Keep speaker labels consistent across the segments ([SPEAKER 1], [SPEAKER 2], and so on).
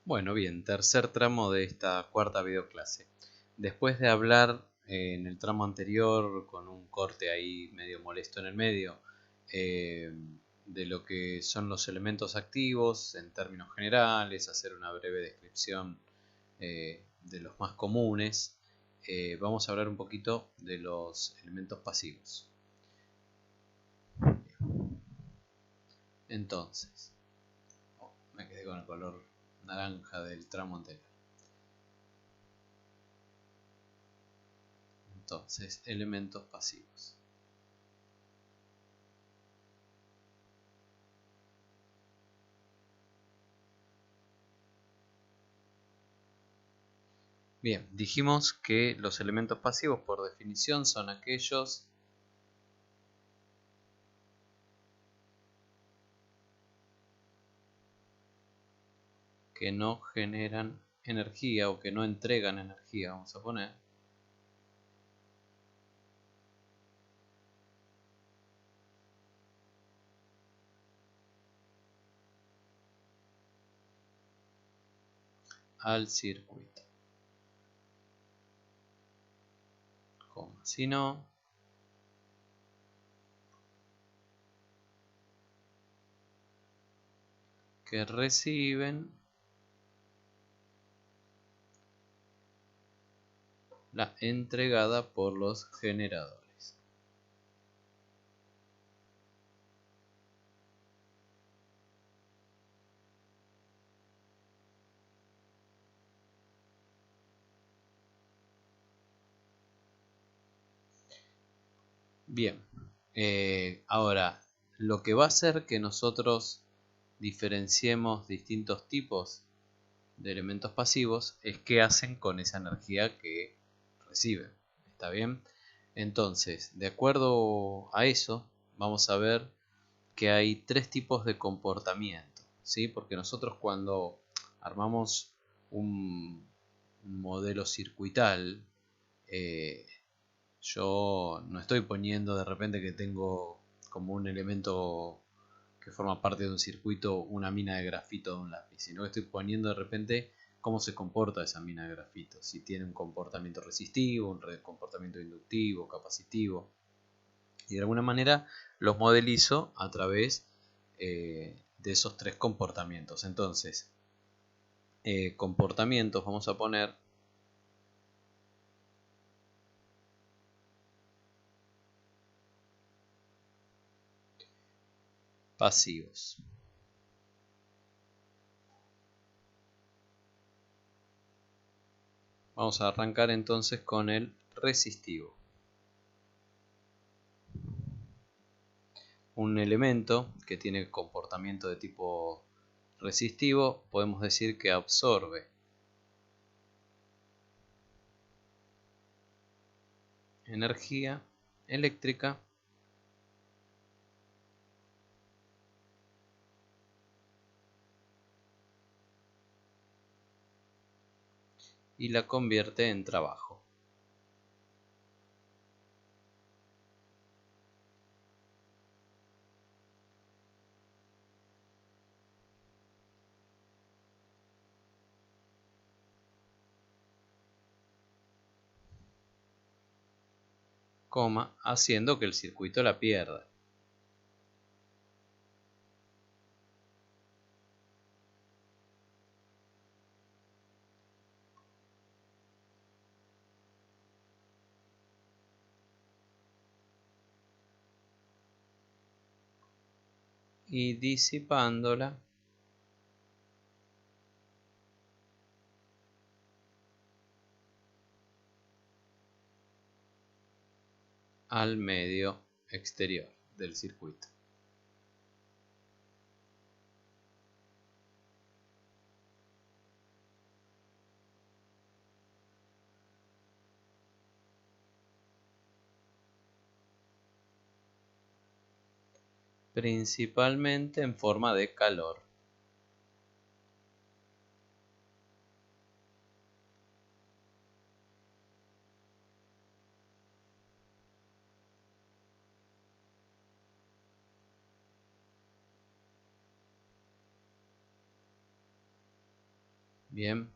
[SPEAKER 1] Bueno, bien, tercer tramo de esta cuarta videoclase. Después de hablar en el tramo anterior, con un corte ahí medio molesto en el medio, eh, de lo que son los elementos activos en términos generales, hacer una breve descripción de los más comunes, vamos a hablar un poquito de los elementos pasivos. Entonces, me quedé con el color naranja del tramo anterior. Entonces, elementos pasivos. Bien, dijimos que los elementos pasivos por definición son aquellos que no generan energía o que no entregan energía, vamos a poner. Al circuito. Coma, si no, que reciben la entregada por los generadores. Bien, ahora lo que va a hacer que nosotros diferenciemos distintos tipos de elementos pasivos es qué hacen con esa energía que reciben. ¿Está bien? Entonces, de acuerdo a eso, vamos a ver que hay tres tipos de comportamiento, ¿sí? Porque nosotros cuando armamos un modelo circuital, eh, yo no estoy poniendo de repente que tengo como un elemento que forma parte de un circuito una mina de grafito de un lápiz, sino que estoy poniendo de repente cómo se comporta esa mina de grafito, si tiene un comportamiento resistivo, un comportamiento inductivo, capacitivo, y de alguna manera los modelizo a través de esos tres comportamientos. Entonces, comportamientos vamos a poner pasivos. Vamos a arrancar entonces con el resistivo. Un elemento que tiene comportamiento de tipo resistivo, podemos decir que absorbe energía eléctrica y la convierte en trabajo. Coma, haciendo que el circuito la pierda. Y disipándola al medio exterior del circuito. Principalmente en forma de calor. Bien.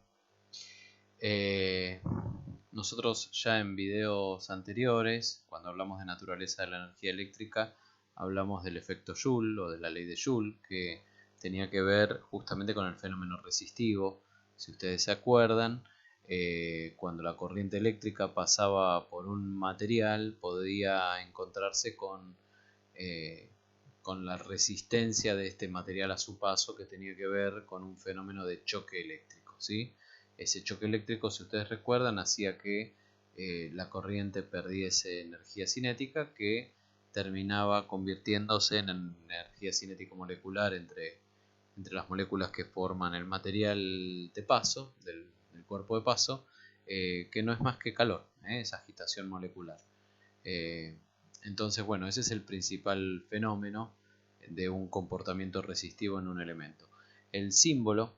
[SPEAKER 1] Nosotros ya en videos anteriores, cuando hablamos de naturaleza de la energía eléctrica, hablamos del efecto Joule o de la ley de Joule, que tenía que ver justamente con el fenómeno resistivo. Si ustedes se acuerdan, cuando la corriente eléctrica pasaba por un material, podía encontrarse con la resistencia de este material a su paso, que tenía que ver con un fenómeno de choque eléctrico, ¿sí? Ese choque eléctrico, si ustedes recuerdan, hacía que la corriente perdiese energía cinética, que terminaba convirtiéndose en energía cinética molecular entre las moléculas que forman el material de paso, del cuerpo de paso, que no es más que calor, es agitación molecular. Entonces, bueno, ese es el principal fenómeno de un comportamiento resistivo en un elemento. El símbolo,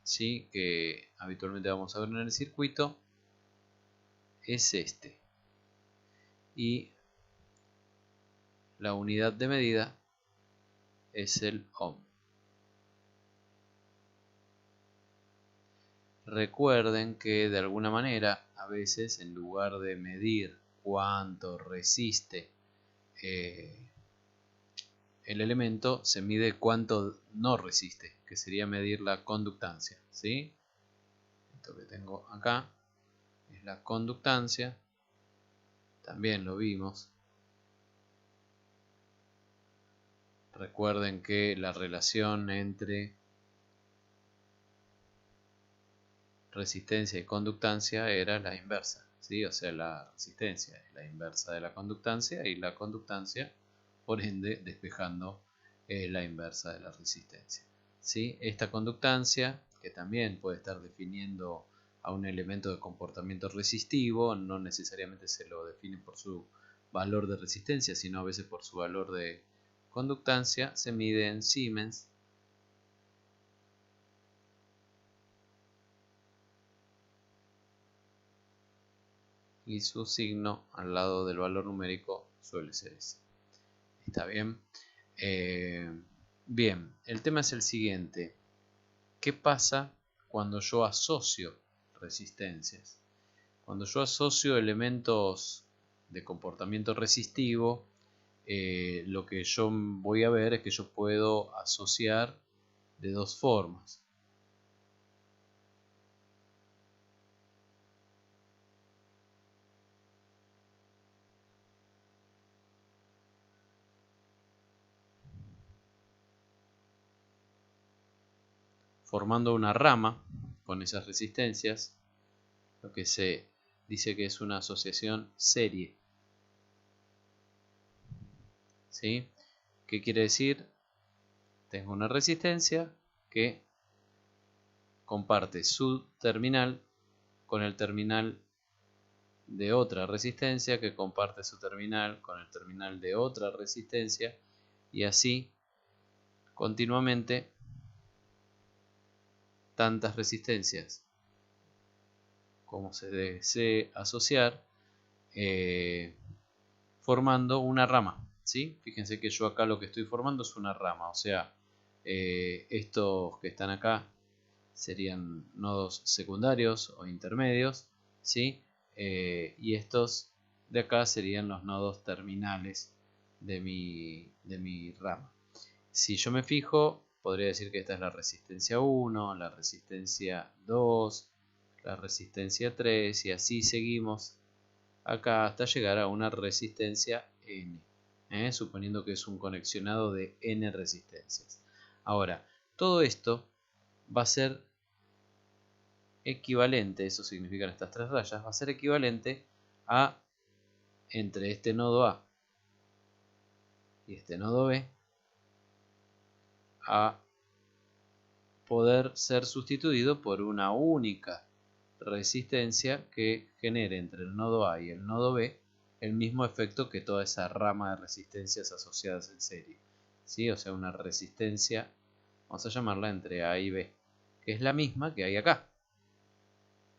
[SPEAKER 1] ¿sí?, que habitualmente vamos a ver en el circuito, es este. Y la unidad de medida es el ohm. Recuerden que de alguna manera, a veces, en lugar de medir cuánto resiste el elemento, se mide cuánto no resiste, que sería medir la conductancia, ¿sí? Esto que tengo acá es la conductancia, también lo vimos. Recuerden que la relación entre resistencia y conductancia era la inversa, ¿sí? O sea, la resistencia es la inversa de la conductancia y la conductancia, por ende, despejando la inversa de la resistencia, ¿sí? Esta conductancia, que también puede estar definiendo a un elemento de comportamiento resistivo, no necesariamente se lo define por su valor de resistencia, sino a veces por su valor de conductancia, se mide en Siemens. Y su signo al lado del valor numérico suele ser ese. ¿Está bien? Bien, el tema es el siguiente. ¿Qué pasa cuando yo asocio resistencias? Cuando yo asocio elementos de comportamiento resistivo, lo que yo voy a ver es que yo puedo asociar de dos formas. Formando una rama con esas resistencias, lo que se dice que es una asociación serie. ¿Sí? ¿Qué quiere decir? Tengo una resistencia que comparte su terminal con el terminal de otra resistencia que comparte su terminal con el terminal de otra resistencia, y así continuamente tantas resistencias como se desee asociar, formando una rama, ¿sí? Fíjense que yo acá lo que estoy formando es una rama, o sea, estos que están acá serían nodos secundarios o intermedios, ¿sí? Y estos de acá serían los nodos terminales de mi rama. Si yo me fijo, podría decir que esta es la resistencia 1, la resistencia 2, la resistencia 3, y así seguimos acá hasta llegar a una resistencia n, suponiendo que es un conexionado de n resistencias. Ahora, todo esto va a ser equivalente, eso significan estas tres rayas, va a ser equivalente a, entre este nodo A y este nodo B, a poder ser sustituido por una única resistencia que genere entre el nodo A y el nodo B el mismo efecto que toda esa rama de resistencias asociadas en serie, ¿sí? O sea, una resistencia, vamos a llamarla entre A y B, que es la misma que hay acá.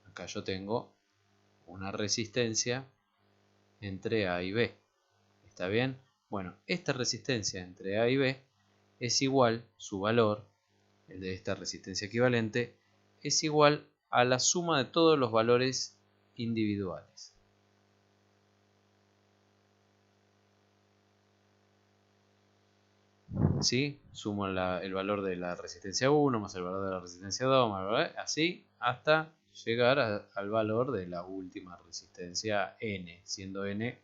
[SPEAKER 1] Acá yo tengo una resistencia entre A y B. ¿Está bien? Bueno, esta resistencia entre A y B es igual, su valor, el de esta resistencia equivalente, es igual a la suma de todos los valores individuales. ¿Sí? Sumo el valor de la resistencia 1 más el valor de la resistencia 2, así hasta llegar al valor de la última resistencia n, siendo n,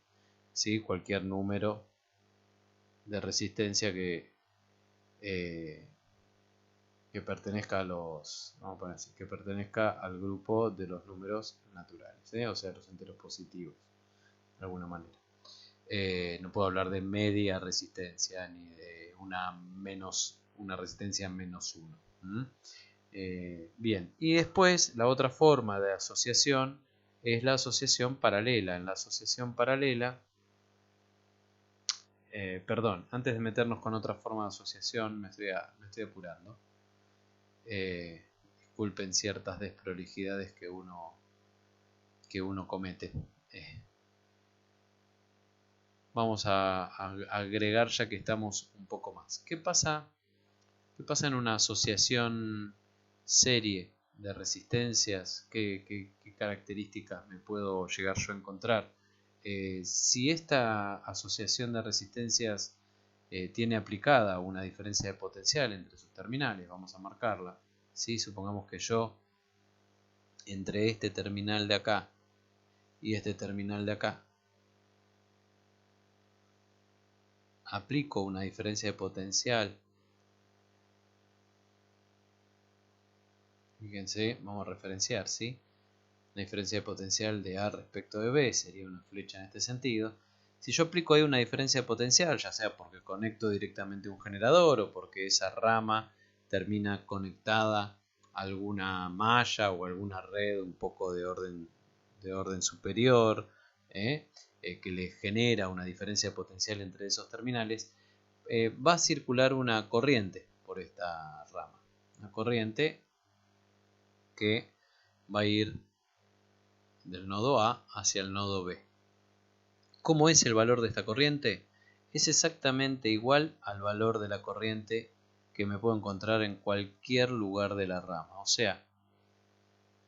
[SPEAKER 1] ¿sí?, cualquier número de resistencia que pertenezca a vamos a poner así, que pertenezca al grupo de los números naturales, o sea, los enteros positivos, de alguna manera. No puedo hablar de media resistencia ni de una resistencia menos 1. Bien, y después la otra forma de asociación es la asociación paralela. En la asociación paralela, perdón, antes de meternos con otra forma de asociación, me estoy apurando. Disculpen ciertas desprolijidades que uno comete. Vamos a agregar ya que estamos un poco más. ¿Qué pasa en una asociación serie de resistencias? ¿Qué características me puedo llegar yo a encontrar? Si esta asociación de resistencias tiene aplicada una diferencia de potencial entre sus terminales, vamos a marcarla. ¿Sí? Supongamos que yo, entre este terminal de acá y este terminal de acá, aplico una diferencia de potencial. Fíjense, vamos a referenciar, ¿sí? Una diferencia de potencial de A respecto de B sería una flecha en este sentido. Si yo aplico ahí una diferencia de potencial, ya sea porque conecto directamente un generador o porque esa rama termina conectada a alguna malla o alguna red un poco de orden superior, que le genera una diferencia de potencial entre esos terminales, va a circular una corriente por esta rama. Una corriente que va a ir del nodo A hacia el nodo B. ¿Cómo es el valor de esta corriente? Es exactamente igual al valor de la corriente que me puedo encontrar en cualquier lugar de la rama. O sea,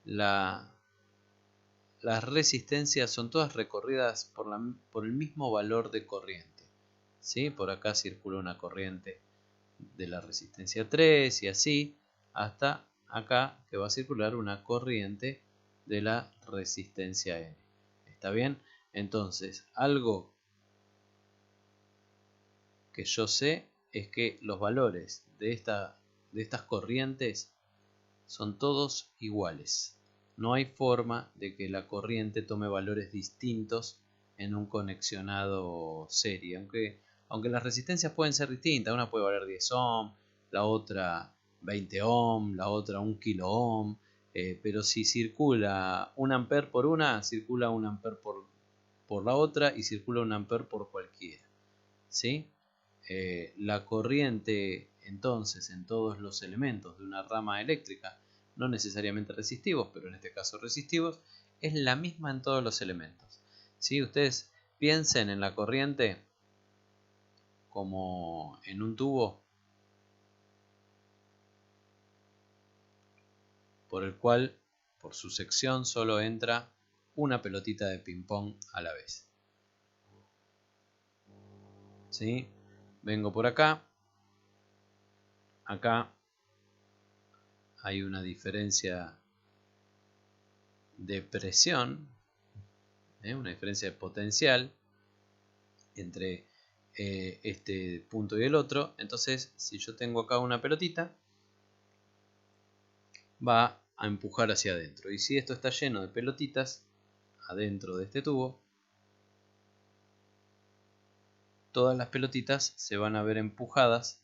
[SPEAKER 1] las resistencias son todas recorridas por el mismo valor de corriente. ¿Sí? Por acá circula una corriente de la resistencia 3 y así hasta acá, que va a circular una corriente de la resistencia N. ¿Está bien? Entonces, algo que yo sé es que los valores de estas corrientes son todos iguales. No hay forma de que la corriente tome valores distintos en un conexionado serie. Aunque las resistencias pueden ser distintas, una puede valer 10 ohm, la otra 20 ohm, la otra 1 kilo ohm, pero si circula 1 amper por una, circula 1 amper por la otra y circula 1 amper por cualquiera. ¿Sí? La corriente entonces en todos los elementos de una rama eléctrica, no necesariamente resistivos, pero en este caso resistivos, es la misma en todos los elementos. ¿Sí? Ustedes piensen en la corriente como en un tubo por el cual, por su sección, solo entra una pelotita de ping pong a la vez. ¿Sí? Vengo por acá. Acá hay una diferencia de presión, una diferencia de potencial entre este punto y el otro. Entonces, si yo tengo acá una pelotita, va a empujar hacia adentro. Y si esto está lleno de pelotitas adentro de este tubo, todas las pelotitas se van a ver empujadas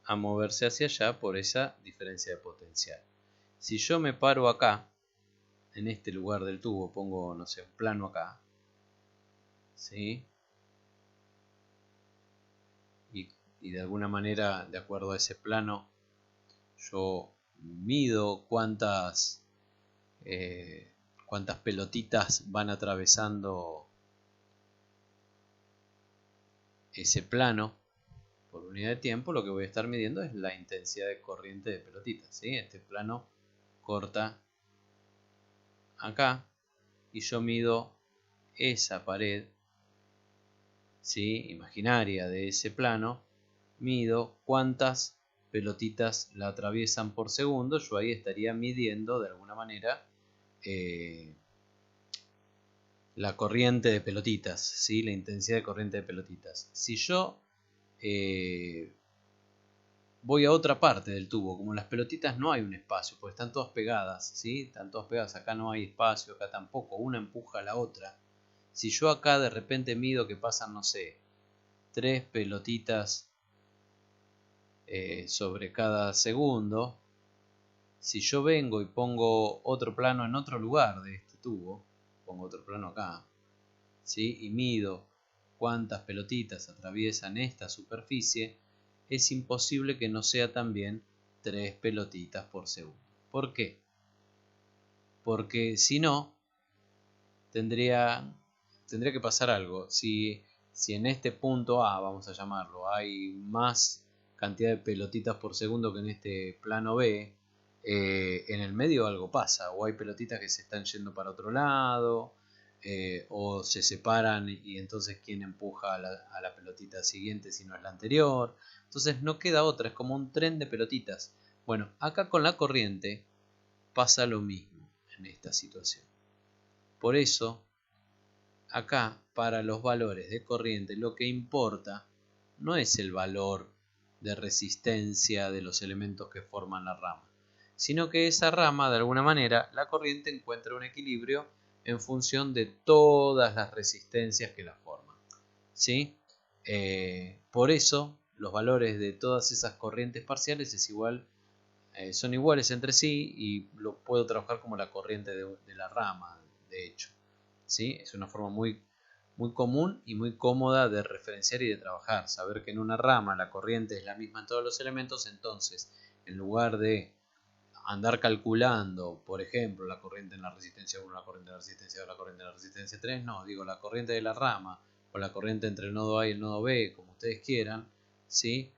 [SPEAKER 1] a moverse hacia allá por esa diferencia de potencial. Si yo me paro acá, en este lugar del tubo, pongo, no sé, un plano acá, ¿sí? Y de alguna manera, de acuerdo a ese plano, yo mido cuántas pelotitas van atravesando ese plano, por unidad de tiempo, lo que voy a estar midiendo es la intensidad de corriente de pelotitas, ¿sí? Este plano corta acá y yo mido esa pared, ¿sí? Imaginaria de ese plano, mido cuántas pelotitas la atraviesan por segundo. Yo ahí estaría midiendo de alguna manera la corriente de pelotitas, ¿sí? La intensidad de corriente de pelotitas. Si yo voy a otra parte del tubo, como las pelotitas no hay un espacio, porque están todas pegadas, ¿sí? Están todas pegadas, acá no hay espacio, acá tampoco, una empuja a la otra. Si yo acá de repente mido que pasan, no sé, 3 pelotitas sobre cada segundo, si yo vengo y pongo otro plano en otro lugar de este tubo, pongo otro plano acá, ¿sí? Y mido cuántas pelotitas atraviesan esta superficie, es imposible que no sea también 3 pelotitas por segundo. ¿Por qué? Porque si no, tendría que pasar algo. Si en este punto A, vamos a llamarlo, hay más cantidad de pelotitas por segundo que en este plano B, en el medio algo pasa, o hay pelotitas que se están yendo para otro lado, o se separan y entonces quién empuja a la pelotita siguiente si no es la anterior. Entonces no queda otra, es como un tren de pelotitas. Bueno, acá con la corriente pasa lo mismo en esta situación. Por eso, acá para los valores de corriente lo que importa no es el valor de resistencia de los elementos que forman la rama, sino que esa rama, de alguna manera, la corriente encuentra un equilibrio en función de todas las resistencias que la forman, ¿sí? Por eso los valores de todas esas corrientes parciales son iguales entre sí y lo puedo trabajar como la corriente de la rama, de hecho, ¿sí? Es una forma muy común y muy cómoda de referenciar y de trabajar. Saber que en una rama la corriente es la misma en todos los elementos, entonces en lugar de andar calculando, por ejemplo, la corriente en la resistencia 1, la corriente en la resistencia 2, la corriente en la resistencia 3, no, digo la corriente de la rama o la corriente entre el nodo A y el nodo B, como ustedes quieran, ¿sí?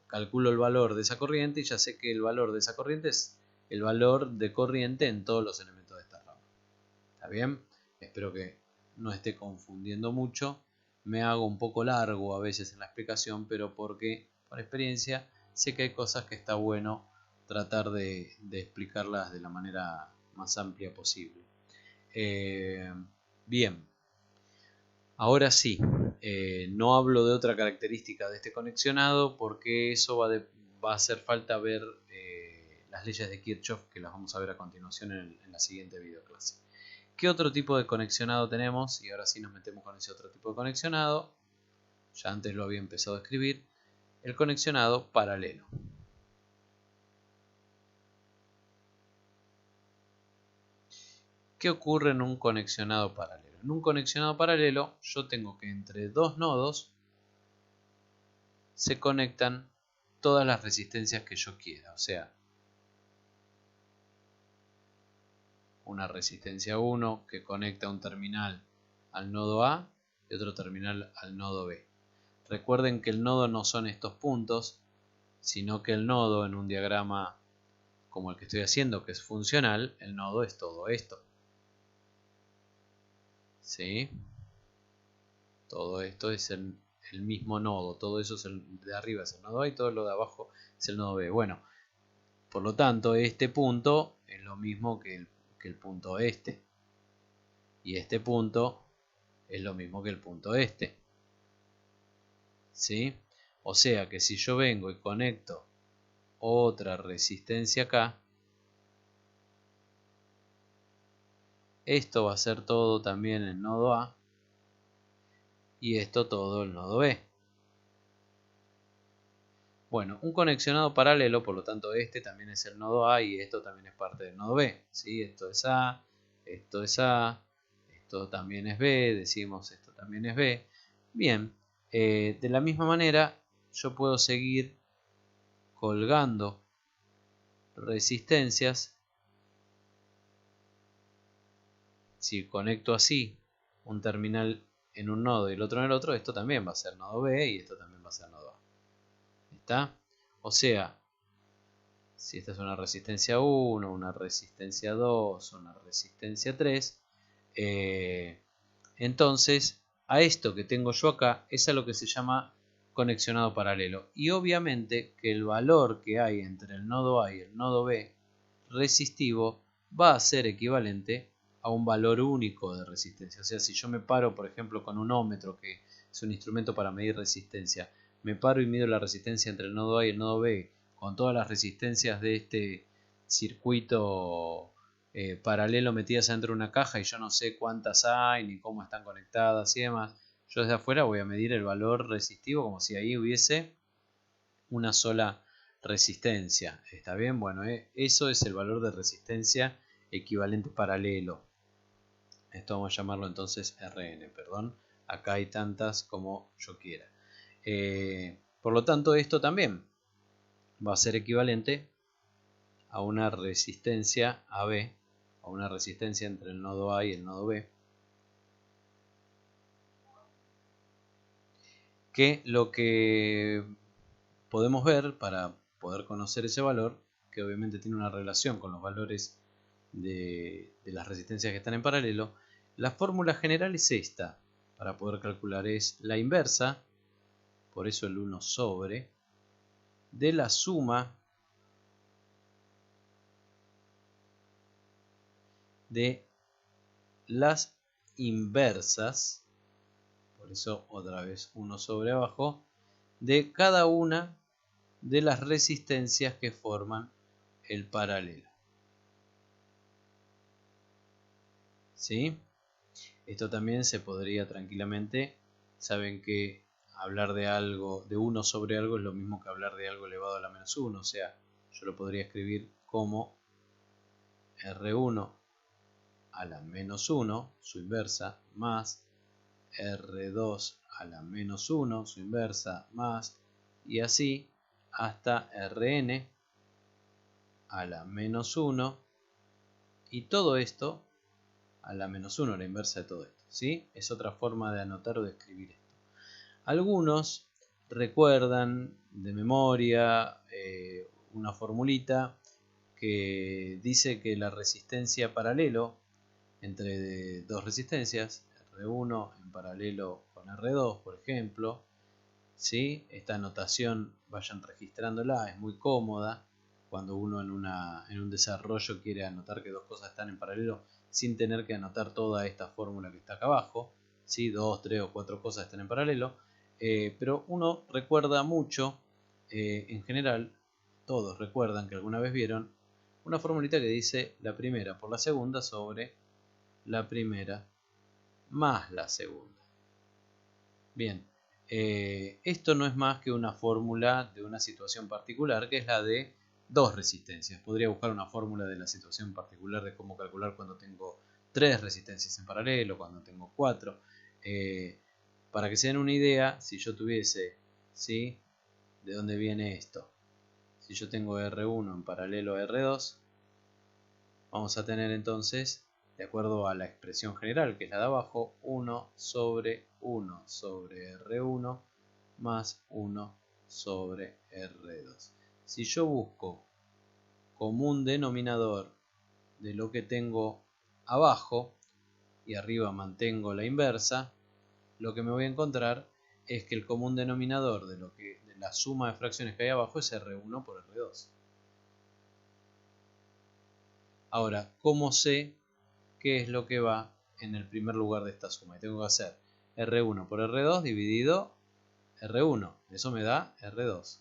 [SPEAKER 1] Calculo el valor de esa corriente y ya sé que el valor de esa corriente es el valor de corriente en todos los elementos de esta rama. ¿Está bien? Espero que no esté confundiendo mucho. Me hago un poco largo a veces en la explicación, pero porque por experiencia sé que hay cosas que está bueno tratar de explicarlas de la manera más amplia posible. Bien, ahora sí, no hablo de otra característica de este conexionado porque eso va a hacer falta ver las leyes de Kirchhoff, que las vamos a ver a continuación en la siguiente videoclase. ¿Qué otro tipo de conexionado tenemos? Y ahora sí nos metemos con ese otro tipo de conexionado. Ya antes lo había empezado a escribir. El conexionado paralelo. ¿Qué ocurre en un conexionado paralelo? En un conexionado paralelo yo tengo que entre dos nodos se conectan todas las resistencias que yo quiera. O sea, una resistencia 1 que conecta un terminal al nodo A y otro terminal al nodo B. Recuerden que el nodo no son estos puntos, sino que el nodo en un diagrama como el que estoy haciendo, que es funcional, el nodo es todo esto. ¿Sí? Todo esto es el mismo nodo, todo eso es de arriba es el nodo A y todo lo de abajo es el nodo B. Bueno, por lo tanto, este punto es lo mismo que el punto este. Y este punto es lo mismo que el punto este. ¿Sí? O sea que si yo vengo y conecto otra resistencia acá, esto va a ser todo también el nodo A y esto todo el nodo B. Bueno, un conexionado paralelo, por lo tanto este también es el nodo A y esto también es parte del nodo B. ¿Sí? Esto es A, esto es A, esto también es B, decimos esto también es B. Bien, de la misma manera yo puedo seguir colgando resistencias. Si conecto así un terminal en un nodo y el otro en el otro, esto también va a ser nodo B y esto también va a ser nodo A. ¿Está? O sea, si esta es una resistencia 1, una resistencia 2, una resistencia 3, entonces a esto que tengo yo acá es a lo que se llama conexionado paralelo. Y obviamente que el valor que hay entre el nodo A y el nodo B resistivo va a ser equivalente a un valor único de resistencia. O sea, si yo me paro, por ejemplo, con un ómetro, que es un instrumento para medir resistencia, me paro y mido la resistencia entre el nodo A y el nodo B con todas las resistencias de este circuito paralelo metidas dentro de una caja y yo no sé cuántas hay ni cómo están conectadas y demás, yo desde afuera voy a medir el valor resistivo como si ahí hubiese una sola resistencia. ¿Está bien? Bueno, eso es el valor de resistencia equivalente paralelo. Esto vamos a llamarlo entonces Rn, perdón. Acá hay tantas como yo quiera. Por lo tanto, esto también va a ser equivalente a una resistencia AB, a una resistencia entre el nodo A y el nodo B, que lo que podemos ver para poder conocer ese valor, que obviamente tiene una relación con los valores de las resistencias que están en paralelo, la fórmula general es esta, para poder calcular es la inversa, por eso el 1 sobre, de la suma de las inversas, por eso otra vez 1 sobre abajo, de cada una de las resistencias que forman el paralelo. ¿Sí? Esto también se podría tranquilamente, saben que hablar de algo, de 1 sobre algo es lo mismo que hablar de algo elevado a la menos 1, o sea, yo lo podría escribir como R1 a la menos 1, su inversa, más R2 a la menos 1, su inversa, más, y así hasta Rn a la menos 1, y todo esto a la menos 1, la inversa de todo esto. ¿Sí? Es otra forma de anotar o de escribir esto. Algunos recuerdan de memoria una formulita que dice que la resistencia paralelo entre dos resistencias, R1 en paralelo con R2, por ejemplo, ¿sí? Esta anotación vayan registrándola, es muy cómoda cuando uno en un desarrollo quiere anotar que dos cosas están en paralelo sin tener que anotar toda esta fórmula que está acá abajo, ¿sí? 2, 3 o 4 cosas están en paralelo, pero uno recuerda mucho, en general, todos recuerdan que alguna vez vieron una formulita que dice la primera por la segunda sobre la primera más la segunda. Bien, esto no es más que una fórmula de una situación particular, que es la de dos resistencias. Podría buscar una fórmula de la situación particular de cómo calcular cuando tengo 3 resistencias en paralelo, cuando tengo 4. Para que se den una idea, si yo tuviese, ¿sí? ¿De dónde viene esto? Si yo tengo R1 en paralelo a R2, vamos a tener entonces, de acuerdo a la expresión general, que es la de abajo, 1 sobre R1 más 1 sobre R2. Si yo busco como un denominador de lo que tengo abajo y arriba mantengo la inversa, lo que me voy a encontrar es que el común denominador de la suma de fracciones que hay abajo es R1 por R2. Ahora, ¿cómo sé qué es lo que va en el primer lugar de esta suma? Y tengo que hacer R1 por R2 dividido R1. Eso me da R2.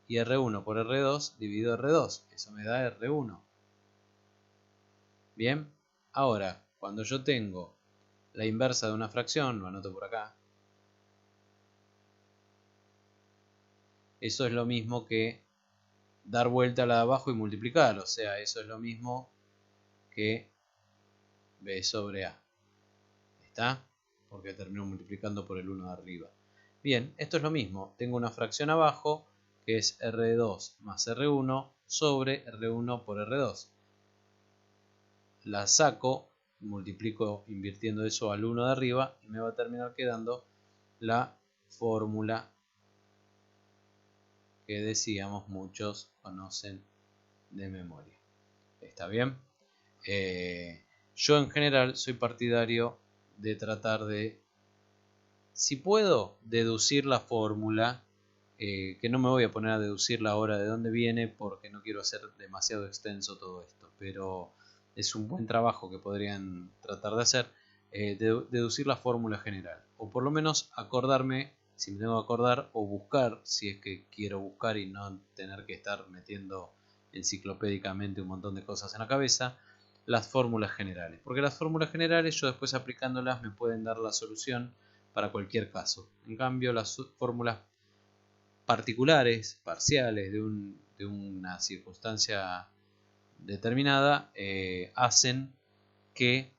[SPEAKER 1] Y R1 por R2 dividido R2. Eso me da R1. Bien. Ahora, cuando yo tengo la inversa de una fracción, lo anoto por acá. Eso es lo mismo que dar vuelta a la de abajo y multiplicar. O sea, eso es lo mismo que B sobre A. ¿Está? Porque termino multiplicando por el 1 de arriba. Bien, esto es lo mismo. Tengo una fracción abajo que es R2 más R1 sobre R1 por R2. La saco multiplico invirtiendo eso al 1 de arriba y me va a terminar quedando la fórmula que decíamos muchos conocen de memoria. ¿Está bien? Yo en general soy partidario de tratar de, si puedo, deducir la fórmula, que no me voy a poner a deducirla ahora de dónde viene porque no quiero hacer demasiado extenso todo esto, pero es un buen trabajo que podrían tratar de hacer, deducir la fórmula general, o por lo menos acordarme, si me tengo que acordar, o buscar, si es que quiero buscar y no tener que estar metiendo enciclopédicamente un montón de cosas en la cabeza, las fórmulas generales, porque las fórmulas generales yo después aplicándolas me pueden dar la solución para cualquier caso. En cambio, las fórmulas particulares, parciales de una circunstancia determinada, hacen que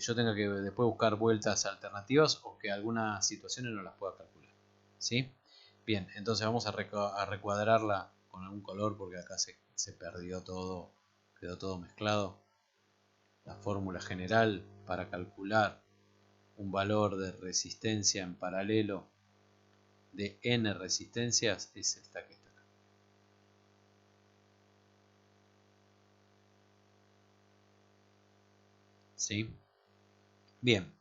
[SPEAKER 1] yo tenga que después buscar vueltas alternativas o que algunas situaciones no las pueda calcular. ¿Sí? Bien, entonces vamos a recuadrarla con algún color porque acá se perdió todo, quedó todo mezclado. La fórmula general para calcular un valor de resistencia en paralelo de n resistencias es esta que está acá. ¿Sí? Bien,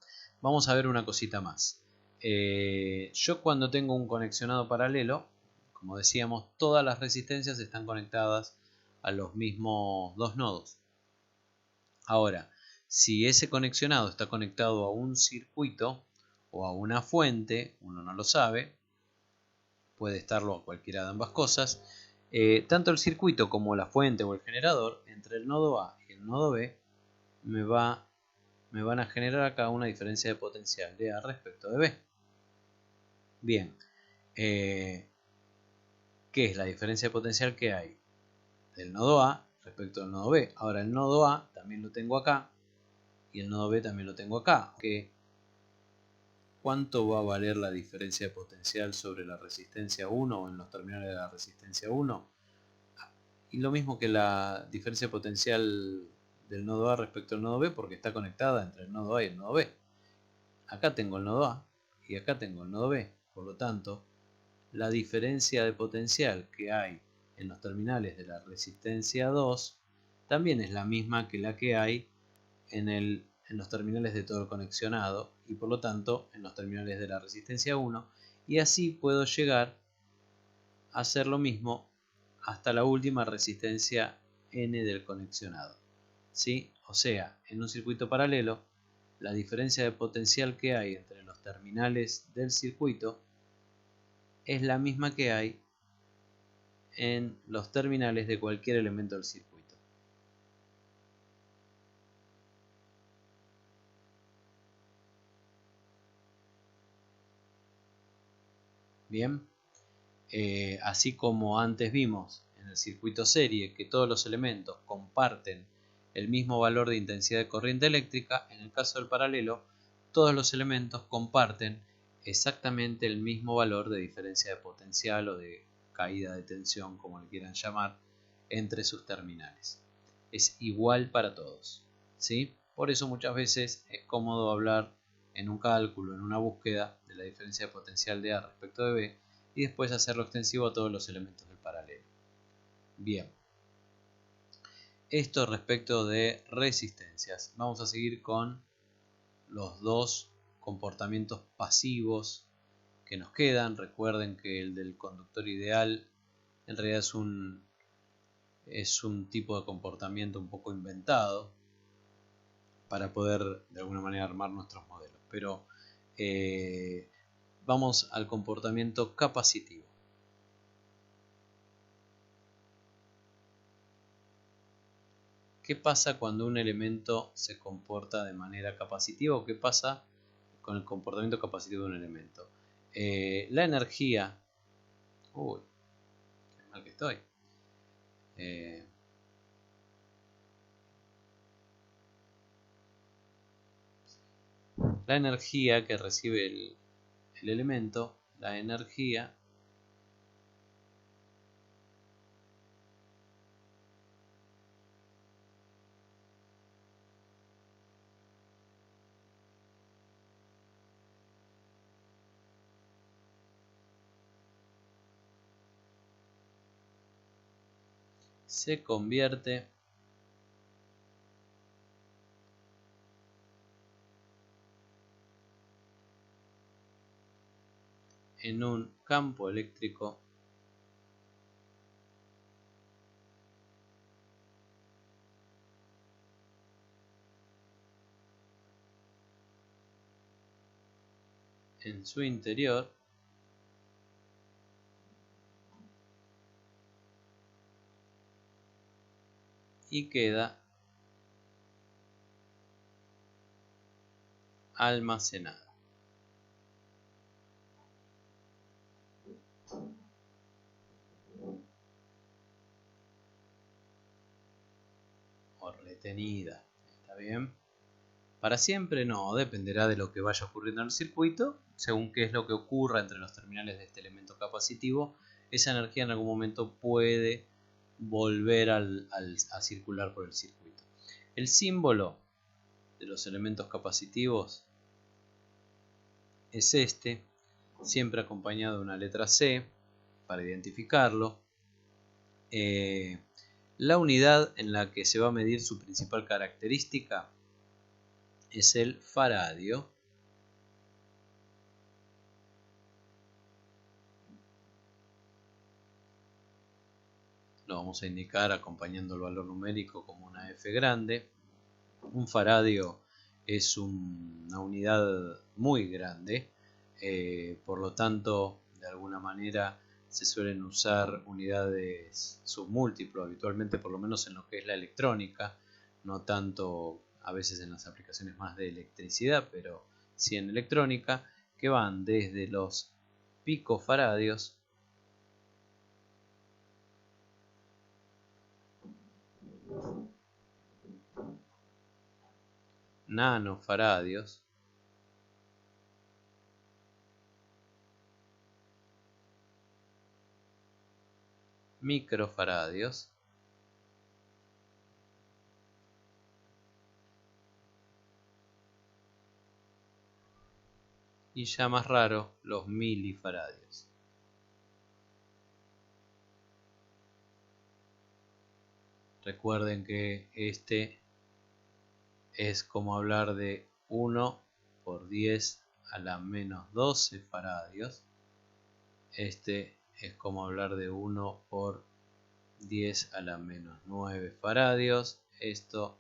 [SPEAKER 1] vamos a ver una cosita más. Yo cuando tengo un conexionado paralelo, como decíamos, todas las resistencias están conectadas a los mismos dos nodos. Ahora, si ese conexionado está conectado a un circuito o a una fuente, uno no lo sabe, puede estarlo a cualquiera de ambas cosas, tanto el circuito como la fuente o el generador, entre el nodo A y el nodo B, me van a generar acá una diferencia de potencial de A respecto de B. Bien, ¿qué es la diferencia de potencial que hay del nodo A respecto al nodo B? Ahora el nodo A también lo tengo acá y el nodo B también lo tengo acá. ¿Cuánto va a valer la diferencia de potencial sobre la resistencia 1 o en los terminales de la resistencia 1? Y lo mismo que la diferencia de potencial del nodo A respecto al nodo B, porque está conectada entre el nodo A y el nodo B. Acá tengo el nodo A y acá tengo el nodo B. Por lo tanto, la diferencia de potencial que hay en los terminales de la resistencia 2 también es la misma que la que hay en los terminales de todo el conexionado y por lo tanto en los terminales de la resistencia 1, y así puedo llegar a hacer lo mismo hasta la última resistencia N del conexionado. ¿Sí? O sea, en un circuito paralelo, la diferencia de potencial que hay entre los terminales del circuito es la misma que hay en los terminales de cualquier elemento del circuito. Bien, así como antes vimos en el circuito serie que todos los elementos comparten el mismo valor de intensidad de corriente eléctrica, en el caso del paralelo, todos los elementos comparten exactamente el mismo valor de diferencia de potencial o de caída de tensión, como le quieran llamar, entre sus terminales. Es igual para todos, ¿sí? Por eso muchas veces es cómodo hablar en un cálculo, en una búsqueda, de la diferencia de potencial de A respecto de B y después hacerlo extensivo a todos los elementos del paralelo. Bien, esto respecto de resistencias. Vamos a seguir con los dos comportamientos pasivos que nos quedan. Recuerden que el del conductor ideal en realidad es un tipo de comportamiento un poco inventado para poder de alguna manera armar nuestros modelos. Pero vamos al comportamiento capacitivo. ¿Qué pasa cuando un elemento se comporta de manera capacitiva o qué pasa con el comportamiento capacitivo de un elemento? La energía... Uy, qué mal que estoy. La energía que recibe el elemento, la energía se convierte en un campo eléctrico en su interior y queda almacenado. O retenida, ¿está bien? Para siempre no, dependerá de lo que vaya ocurriendo en el circuito, según qué es lo que ocurra entre los terminales de este elemento capacitivo, esa energía en algún momento puede volver a circular por el circuito. El símbolo de los elementos capacitivos es este, siempre acompañado de una letra C para identificarlo. La unidad en la que se va a medir su principal característica es el faradio. Lo vamos a indicar acompañando el valor numérico como una F grande. Un faradio es una unidad muy grande, por lo tanto, de alguna manera se suelen usar unidades submúltiplo habitualmente, por lo menos en lo que es la electrónica, no tanto a veces en las aplicaciones más de electricidad, pero sí en electrónica, que van desde los picofaradios nanofaradios, microfaradios y ya más raro los milifaradios. Recuerden que este es como hablar de 1 por 10 a la menos 12 faradios. Este es como hablar de 1 por 10 a la menos 9 faradios. Esto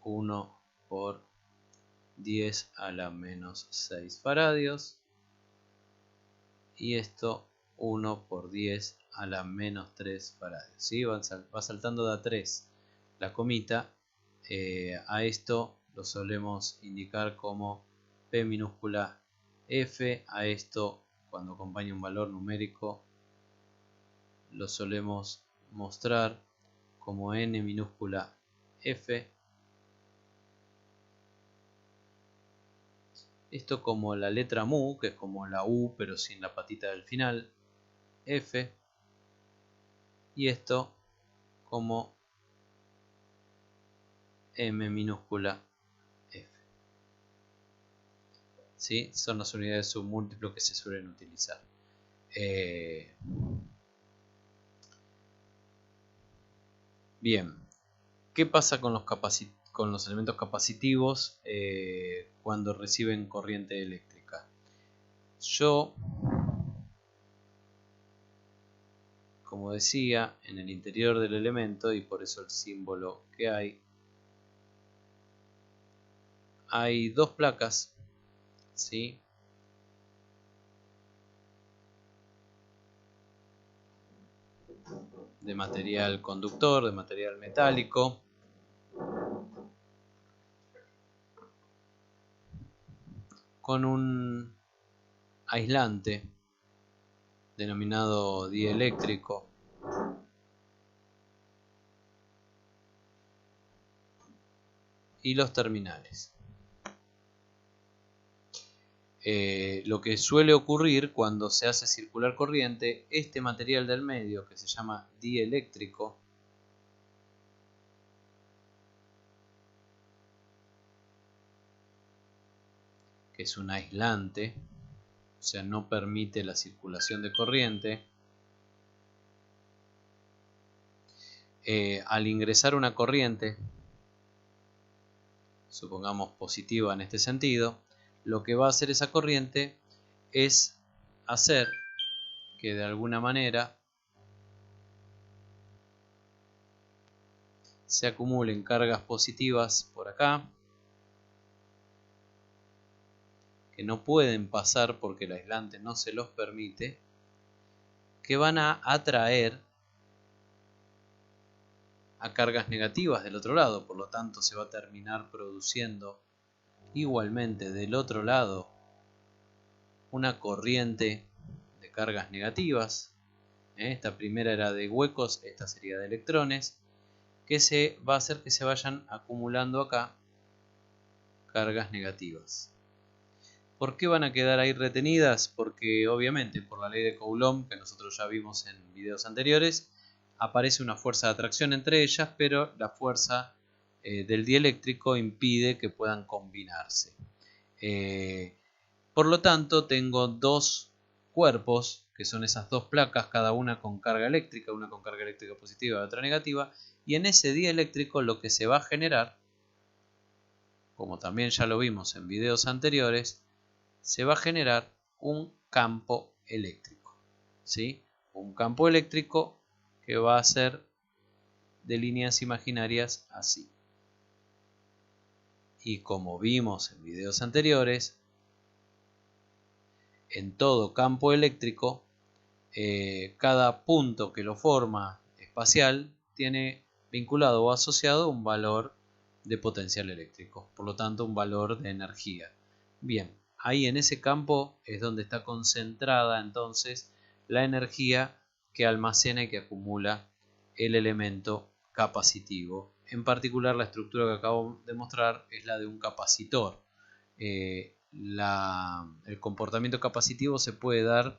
[SPEAKER 1] 1 por 10 a la menos 6 faradios. Y esto 1 por 10 a la menos 3 faradios. ¿Sí? Va saltando de a 3 la comita. A esto lo solemos indicar como P minúscula F. A esto, cuando acompaña un valor numérico, lo solemos mostrar como N minúscula F. Esto como la letra mu, que es como la U pero sin la patita del final, F. Y esto como M minúscula F. ¿Sí? Son las unidades submúltiplo que se suelen utilizar. Bien, ¿qué pasa con los elementos capacitivos cuando reciben corriente eléctrica? Yo, como decía, en el interior del elemento, y por eso el símbolo que hay dos placas, ¿sí? De material conductor, de material metálico, con un aislante denominado dieléctrico y los terminales. Lo que suele ocurrir cuando se hace circular corriente, este material del medio, que se llama dieléctrico, que es un aislante, o sea, no permite la circulación de corriente, al ingresar una corriente, supongamos positiva en este sentido, lo que va a hacer esa corriente es hacer que de alguna manera se acumulen cargas positivas por acá, que no pueden pasar porque el aislante no se los permite, que van a atraer a cargas negativas del otro lado. Por lo tanto, se va a terminar produciendo igualmente del otro lado una corriente de cargas negativas. Esta primera era de huecos, esta sería de electrones, que se va a hacer que se vayan acumulando acá cargas negativas. ¿Por qué van a quedar ahí retenidas? Porque obviamente por la ley de Coulomb, que nosotros ya vimos en videos anteriores, aparece una fuerza de atracción entre ellas, pero la fuerza del dieléctrico impide que puedan combinarse. Por lo tanto, tengo dos cuerpos, que son esas dos placas, cada una con carga eléctrica, una con carga eléctrica positiva y otra negativa, y en ese dieléctrico lo que se va a generar, como también ya lo vimos en videos anteriores, se va a generar un campo eléctrico, ¿sí? Un campo eléctrico que va a ser de líneas imaginarias así. Y como vimos en videos anteriores, en todo campo eléctrico, cada punto que lo forma espacial tiene vinculado o asociado un valor de potencial eléctrico, por lo tanto un valor de energía. Bien, ahí en ese campo es donde está concentrada entonces la energía que almacena y que acumula el elemento capacitivo. En particular, la estructura que acabo de mostrar es la de un capacitor. El comportamiento capacitivo se puede dar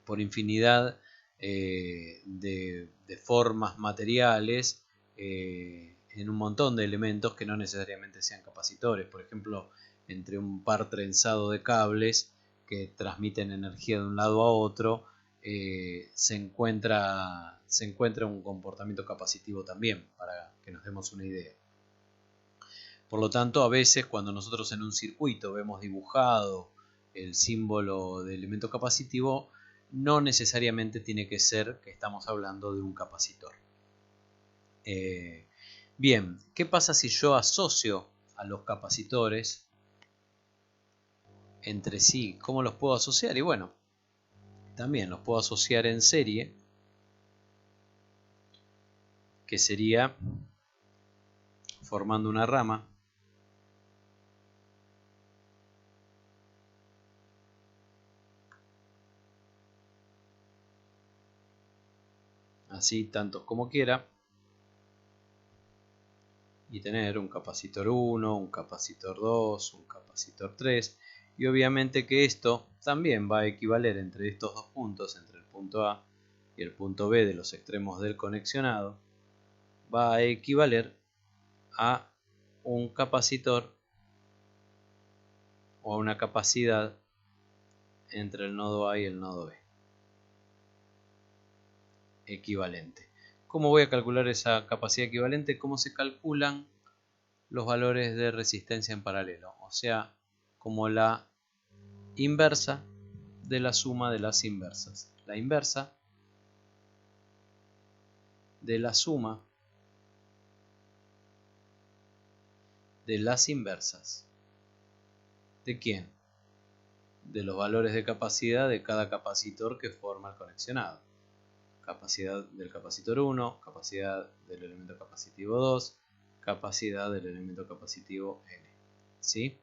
[SPEAKER 1] por infinidad de formas materiales en un montón de elementos que no necesariamente sean capacitores. Por ejemplo, entre un par trenzado de cables que transmiten energía de un lado a otro, se encuentra un comportamiento capacitivo también, para que nos demos una idea. Por lo tanto, a veces cuando nosotros en un circuito vemos dibujado el símbolo de elemento capacitivo, no necesariamente tiene que ser que estamos hablando de un capacitor. Bien, ¿qué pasa si yo asocio a los capacitores entre sí? ¿Cómo los puedo asociar? Y bueno, también los puedo asociar en serie, que sería formando una rama. Así tantos como quiera, y tener un capacitor 1, un capacitor 2, un capacitor 3, y obviamente que esto también va a equivaler entre estos dos puntos, entre el punto A y el punto B de los extremos del conexionado, va a equivaler a un capacitor o a una capacidad entre el nodo A y el nodo B. Equivalente. ¿Cómo voy a calcular esa capacidad equivalente? ¿Cómo se calculan los valores de resistencia en paralelo? O sea, como la inversa de la suma de las inversas. La inversa de la suma de las inversas. ¿De quién? De los valores de capacidad de cada capacitor que forma el conexionado. Capacidad del capacitor 1, capacidad del elemento capacitivo 2, capacidad del elemento capacitivo N. ¿Sí?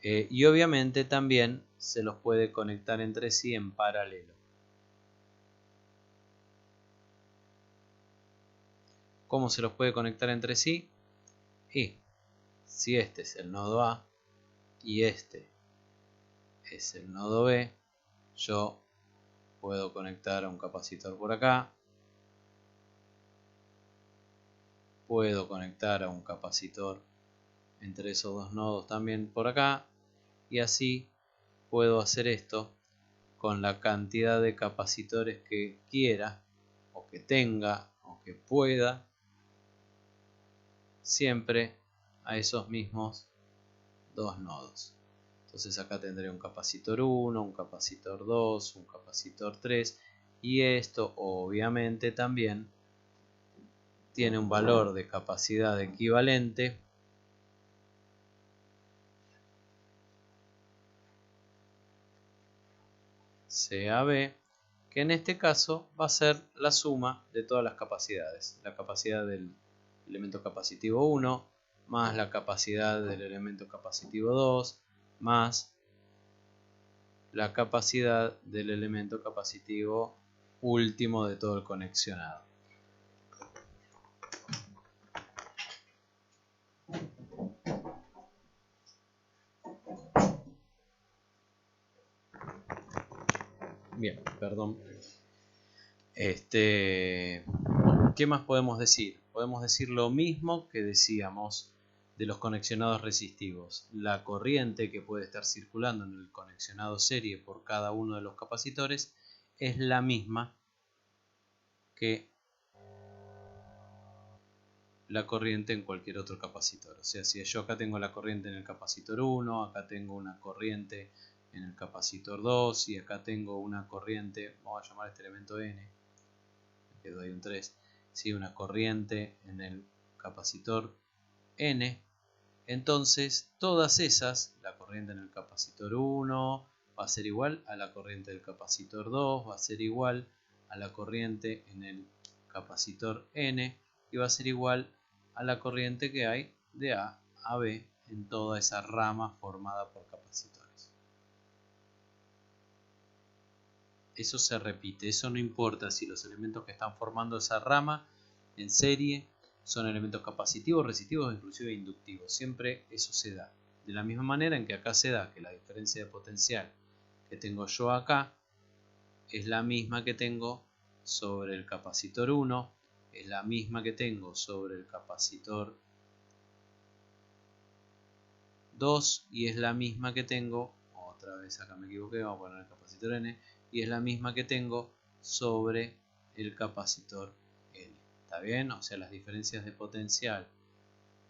[SPEAKER 1] Y obviamente también se los puede conectar entre sí en paralelo. ¿Cómo se los puede conectar entre sí? Y si este es el nodo A y este es el nodo B, yo puedo conectar a un capacitor por acá, puedo conectar a un capacitor entre esos dos nodos también por acá, y así puedo hacer esto con la cantidad de capacitores que quiera, o que tenga, o o que pueda siempre a esos mismos dos nodos. Entonces acá tendré un capacitor 1, un capacitor 2, un capacitor 3 y esto obviamente también tiene un valor de capacidad equivalente CAB, que en este caso va a ser la suma de todas las capacidades. La capacidad del elemento capacitivo 1 más la capacidad del elemento capacitivo 2 más la capacidad del elemento capacitivo último de todo el conexionado. Bien, perdón. ¿Qué más podemos decir? Podemos decir lo mismo que decíamos de los conexionados resistivos. La corriente que puede estar circulando en el conexionado serie por cada uno de los capacitores es la misma que la corriente en cualquier otro capacitor. O sea, si yo acá tengo la corriente en el capacitor 1, acá tengo una corriente en el capacitor 2 y acá tengo una corriente, vamos a llamar a este elemento N, me quedo ahí un 3, ¿sí? Una corriente en el capacitor N, entonces todas esas, la corriente en el capacitor 1 va a ser igual a la corriente del capacitor 2, va a ser igual a la corriente en el capacitor N y va a ser igual a la corriente que hay de A a B en toda esa rama formada por capacitores. Eso se repite, eso no importa si los elementos que están formando esa rama en serie son elementos capacitivos, resistivos o inclusive inductivos. Siempre eso se da. De la misma manera en que acá se da que la diferencia de potencial que tengo yo acá es la misma que tengo sobre el capacitor 1, es la misma que tengo sobre el capacitor 2 y es la misma que tengo, otra vez acá me equivoqué, vamos a poner el capacitor N, y es la misma que tengo sobre el capacitor L. ¿Está bien? O sea, las diferencias de potencial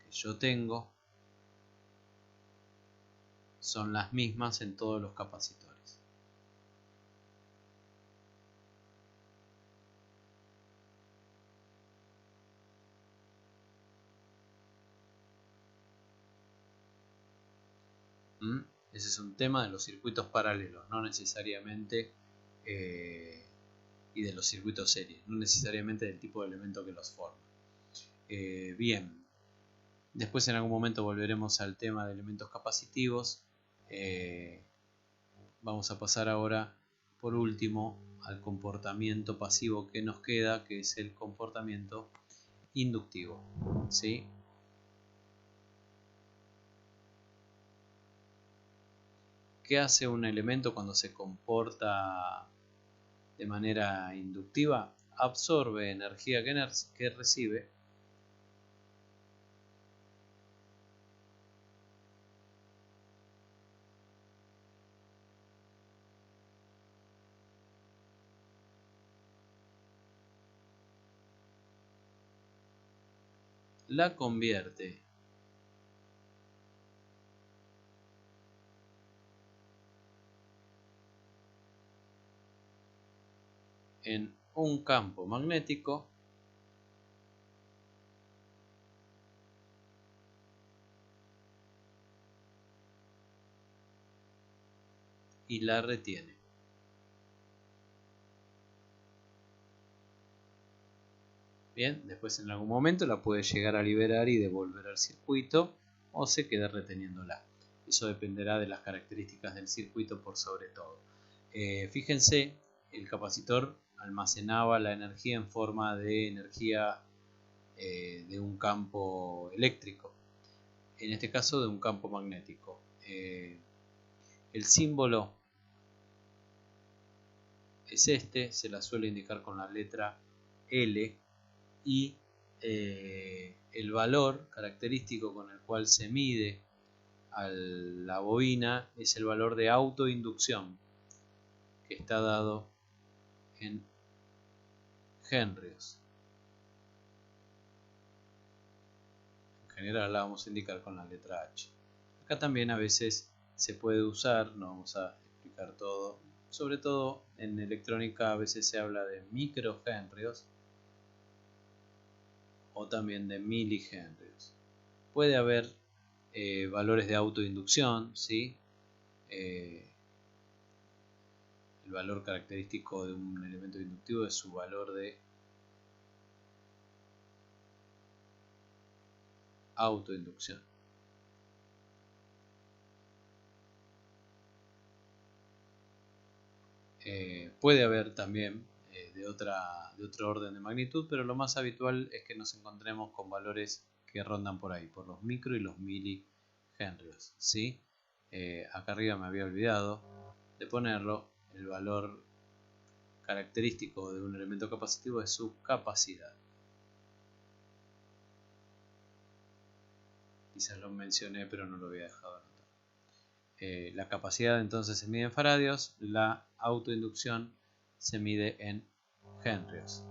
[SPEAKER 1] que yo tengo son las mismas en todos los capacitores. Ese es un tema de los circuitos paralelos, no necesariamente, y de los circuitos series, no necesariamente del tipo de elemento que los forma. Bien, después en algún momento volveremos al tema de elementos capacitivos. Vamos a pasar ahora, por último, al comportamiento pasivo que nos queda, que es el comportamiento inductivo, ¿sí? ¿Qué hace un elemento cuando se comporta de manera inductiva? Absorbe energía que recibe la convierte en un campo magnético y la retiene. Bien, después en algún momento la puede llegar a liberar y devolver al circuito o se queda reteniéndola. Eso dependerá de las características del circuito por sobre todo. Fíjense, el capacitor almacenaba la energía en forma de energía de un campo eléctrico, en este caso de un campo magnético. El símbolo es este, se la suele indicar con la letra L y el valor característico con el cual se mide a la bobina es el valor de autoinducción que está dado en henrios. general la vamos a indicar con la letra H. Acá también a veces se puede usar, no vamos a explicar todo, sobre todo en electrónica a veces se habla de microhenrios o también de milihenrios. Puede haber valores de autoinducción, ¿sí? El valor característico de un elemento inductivo es su valor de autoinducción. Puede haber también de otro orden de magnitud, pero lo más habitual es que nos encontremos con valores que rondan por ahí, por los micro y los milihenrios, ¿sí? Acá arriba me había olvidado de ponerlo. El valor característico de un elemento capacitivo es su capacidad. Quizás lo mencioné, pero no lo había dejado anotar. La capacidad entonces se mide en faradios, la autoinducción se mide en henrios.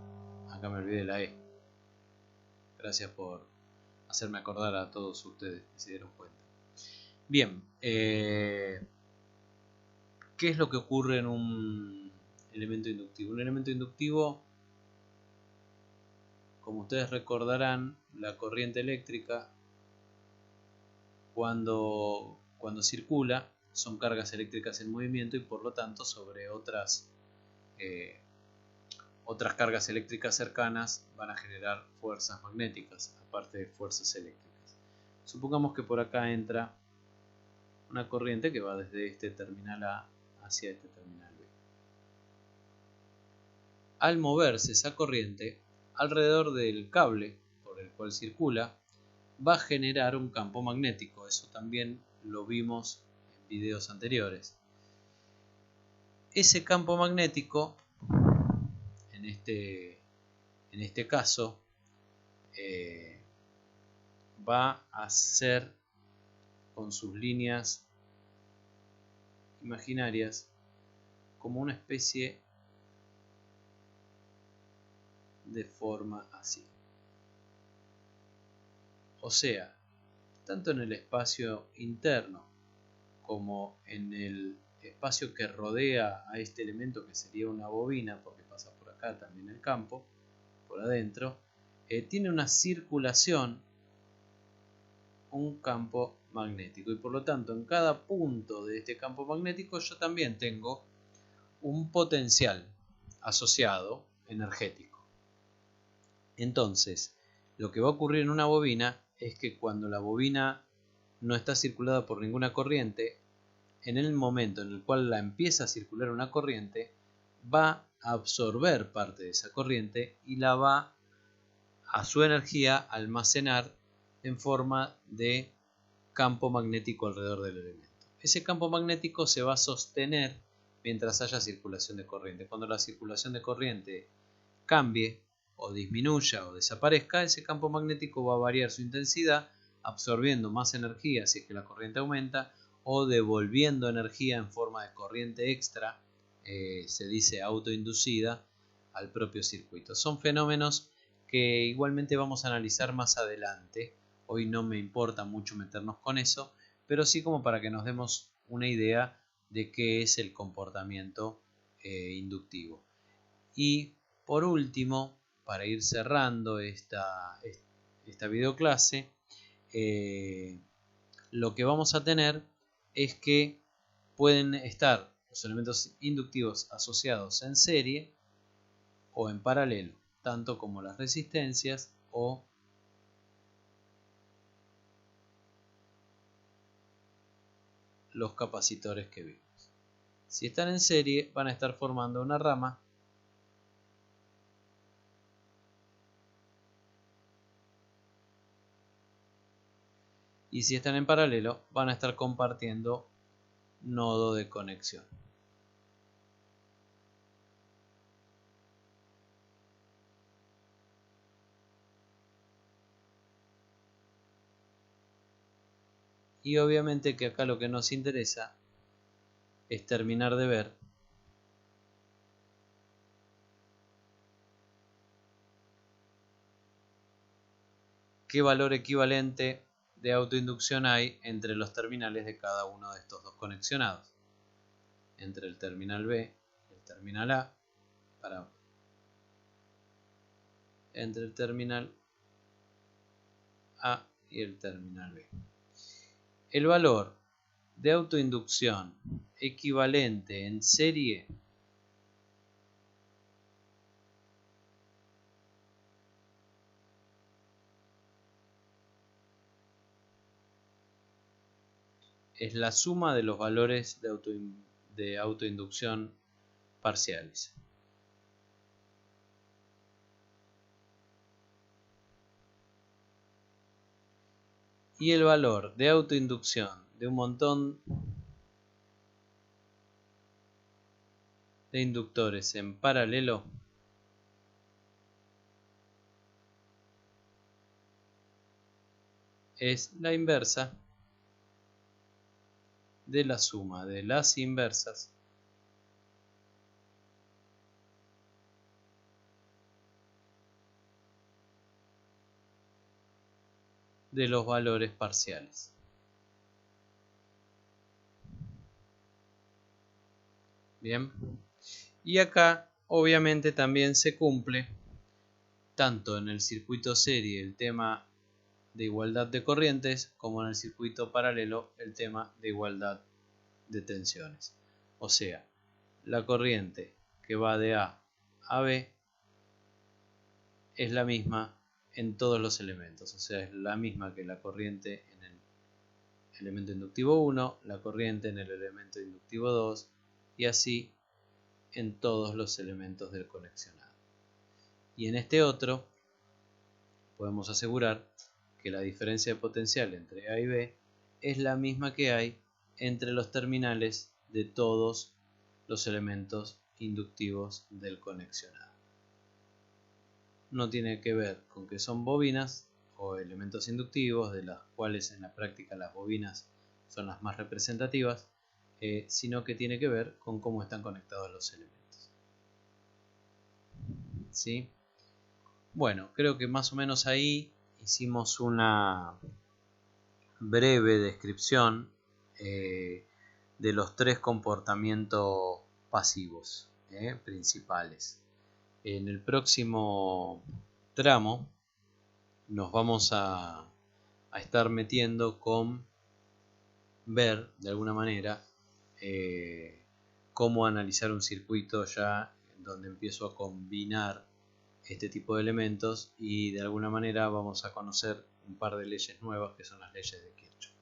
[SPEAKER 1] Acá me olvidé la E. Gracias por hacerme acordar a todos ustedes que se dieron cuenta. Bien, ¿qué es lo que ocurre en un elemento inductivo? Un elemento inductivo, como ustedes recordarán, la corriente eléctrica cuando circula son cargas eléctricas en movimiento y por lo tanto sobre otras cargas eléctricas cercanas van a generar fuerzas magnéticas aparte de fuerzas eléctricas. Supongamos que por acá entra una corriente que va desde este terminal A hacia este terminal B. Al moverse esa corriente alrededor del cable por el cual circula va a generar un campo magnético. Eso también lo vimos en videos anteriores. Ese campo magnético, en este caso, va a ser con sus líneas imaginarias como una especie de forma así. O sea, tanto en el espacio interno como en el espacio que rodea a este elemento, que sería una bobina, porque pasa por acá también el campo, por adentro, tiene una circulación, un campo magnético, y por lo tanto en cada punto de este campo magnético yo también tengo un potencial asociado energético. Entonces, lo que va a ocurrir en una bobina es que cuando la bobina no está circulada por ninguna corriente, en el momento en el cual la empieza a circular una corriente, va a absorber parte de esa corriente y la va a su energía almacenar en forma de campo magnético alrededor del elemento. Ese campo magnético se va a sostener mientras haya circulación de corriente. Cuando la circulación de corriente cambie o disminuya o desaparezca, ese campo magnético va a variar su intensidad, absorbiendo más energía si es que la corriente aumenta o devolviendo energía en forma de corriente extra, se dice autoinducida, al propio circuito. Son fenómenos que igualmente vamos a analizar más adelante. Hoy no me importa mucho meternos con eso, pero sí como para que nos demos una idea de qué es el comportamiento inductivo. Y por último, para ir cerrando esta videoclase, lo que vamos a tener es que pueden estar los elementos inductivos asociados en serie o en paralelo, tanto como las resistencias o los capacitores que vimos. Si están en serie, van a estar formando una rama y si están en paralelo, van a estar compartiendo nodo de conexión. Y obviamente que acá lo que nos interesa es terminar de ver qué valor equivalente de autoinducción hay entre los terminales de cada uno de estos dos conexionados. Entre el terminal B y el terminal A, entre el terminal A y el terminal B. El valor de autoinducción equivalente en serie es la suma de los valores de autoinducción parciales. Y el valor de autoinducción de un montón de inductores en paralelo es la inversa de la suma de las inversas de los valores parciales. Bien, y acá obviamente también se cumple tanto en el circuito serie el tema de igualdad de corrientes como en el circuito paralelo el tema de igualdad de tensiones. O sea, la corriente que va de A a B es la misma en todos los elementos, o sea, es la misma que la corriente en el elemento inductivo 1, la corriente en el elemento inductivo 2 y así en todos los elementos del conexionado. Y en este otro podemos asegurar que la diferencia de potencial entre A y B es la misma que hay entre los terminales de todos los elementos inductivos del conexionado. No tiene que ver con que son bobinas o elementos inductivos, de las cuales en la práctica las bobinas son las más representativas, sino que tiene que ver con cómo están conectados los elementos. ¿Sí? Bueno, creo que más o menos ahí hicimos una breve descripción de los tres comportamientos pasivos principales. En el próximo tramo nos vamos a estar metiendo con ver de alguna manera cómo analizar un circuito ya donde empiezo a combinar este tipo de elementos y de alguna manera vamos a conocer un par de leyes nuevas que son las leyes de Kirchhoff.